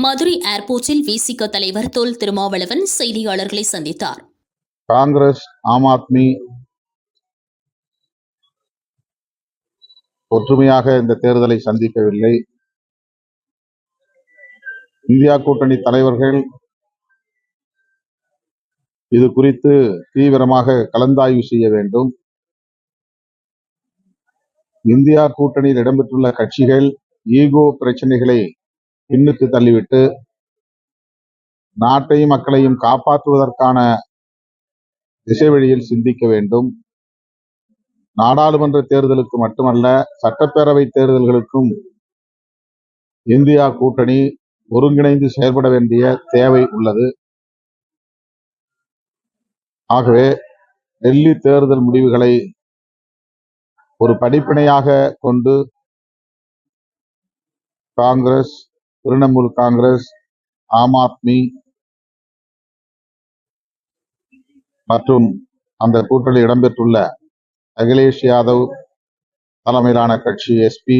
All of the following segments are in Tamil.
மதுரை ஏர்போர்ட்டில் விசிக தலைவர் தொல் திருமாவளவன் செய்தியாளர்களை சந்தித்தார். காங்கிரஸ், ஆம் ஆத்மி ஒற்றுமையாக இந்த தேர்தலை சந்திக்கவில்லை. இந்தியா கூட்டணி தலைவர்கள் இது குறித்து தீவிரமாக கலந்தாய்வு செய்ய வேண்டும். இந்தியா கூட்டணியில் இடம்பெற்றுள்ள கட்சிகள் ஈகோ பிரச்சனைகளை பின்னுக்கு தள்ளிவிட்டு நாட்டையும் மக்களையும் காப்பாற்றுவதற்கான திசை வழியில் சிந்திக்க வேண்டும். நாடாளுமன்ற தேர்தலுக்கு மட்டுமல்ல, சட்டப்பேரவை தேர்தல்களுக்கும் இந்தியா கூட்டணி ஒருங்கிணைந்து செயல்பட வேண்டிய தேவை உள்ளது. ஆகவே டெல்லி தேர்தல் முடிவுகளை ஒரு படிப்பினையாக கொண்டு காங்கிரஸ், திரிணாமுல் காங்கிரஸ், ஆம் ஆத்மி மற்றும் அந்த கூட்டணியில் இடம்பெற்றுள்ள அகிலேஷ் யாதவ் தலைமையிலான கட்சி எஸ்பி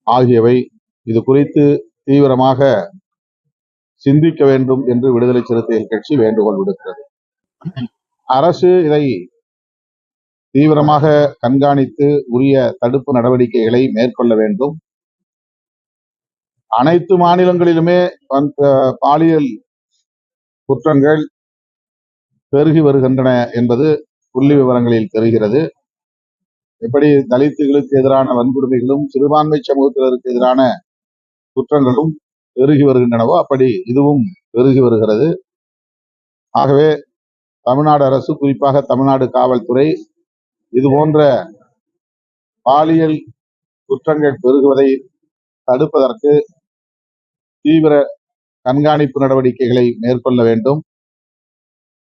ஆகியவை இது குறித்து தீவிரமாக சிந்திக்க வேண்டும் என்று விடுதலை சிறுத்தைகள் கட்சி வேண்டுகோள் விடுக்கிறது. அரசு இதை தீவிரமாக கண்காணித்து உரிய தடுப்பு நடவடிக்கைகளை மேற்கொள்ள வேண்டும். அனைத்து மாநிலங்களிலுமே பாலியல் குற்றங்கள் பெருகி வருகின்றன என்பது புள்ளி விவரங்களில் தெரிகிறது. எப்படி தலித்துகளுக்கு எதிரான வன்கொடுமைகளும் சிறுபான்மை சமூகத்தினருக்கு எதிரான குற்றங்களும் பெருகி வருகின்றனவோ அப்படி இதுவும் பெருகி வருகிறது. ஆகவே தமிழ்நாடு அரசு, குறிப்பாக தமிழ்நாடு காவல்துறை இது போன்ற பாலியல் குற்றங்கள் பெருகுவதை தடுப்பதற்கு தீவிர கண்காணிப்பு நடவடிக்கைகளை மேற்கொள்ள வேண்டும்.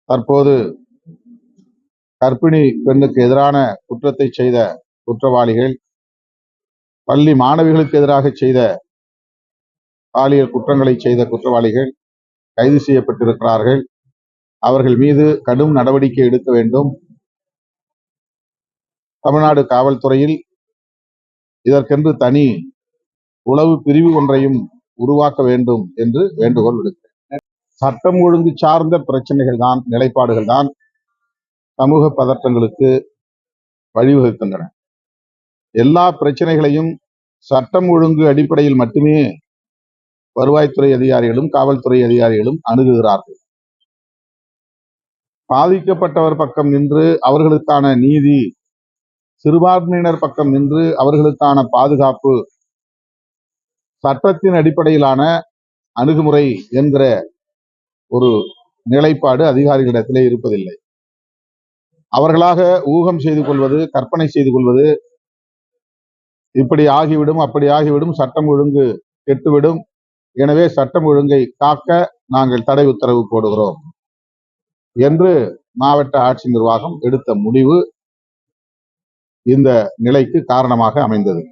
தற்போது கர்ப்பிணி பெண்ணுக்கு எதிரான குற்றத்தை செய்த குற்றவாளிகள், பள்ளி மாணவிகளுக்கு எதிராக செய்த பாலியல் குற்றங்களை செய்த குற்றவாளிகள் கைது செய்யப்பட்டிருக்கிறார்கள். அவர்கள் மீது கடும் நடவடிக்கை எடுக்க வேண்டும். தமிழ்நாடு காவல்துறையில் இதற்கென்று தனி உளவு பிரிவு ஒன்றையும் உருவாக்க வேண்டும் என்று வேண்டுகோள் விடுக்கிறேன். சட்டம் ஒழுங்கு சார்ந்த பிரச்சனைகள் தான், நிலைப்பாடுகள் தான் சமூக பதற்றங்களுக்கு வழிவகுக்கின்றன. எல்லா பிரச்சனைகளையும் சட்டம் ஒழுங்கு அடிப்படையில் மட்டுமே வருவாய்த்துறை அதிகாரிகளும் காவல்துறை அதிகாரிகளும் அணுகுகிறார்கள். பாதிக்கப்பட்டவர் பக்கம் நின்று அவர்களுக்கான நீதி, சிறுபான்மையினர் பக்கம் நின்று அவர்களுக்கான பாதுகாப்பு, சட்டத்தின் அடிப்படையிலான அணுகுமுறை என்கிற ஒரு நிலைப்பாடு அதிகாரிகளிடத்திலே இருப்பதில்லை. அவர்களாக ஊகம் செய்து கொள்வது, கற்பனை செய்து கொள்வது, இப்படி ஆகிவிடும் அப்படி ஆகிவிடும், சட்டம் ஒழுங்கு கெட்டுவிடும், எனவே சட்டம் ஒழுங்கை காக்க நாங்கள் தடை உத்தரவு போடுகிறோம் என்று மாவட்ட ஆட்சி நிர்வாகம் எடுத்த முடிவு இந்த நிலைக்கு காரணமாக அமைந்தது.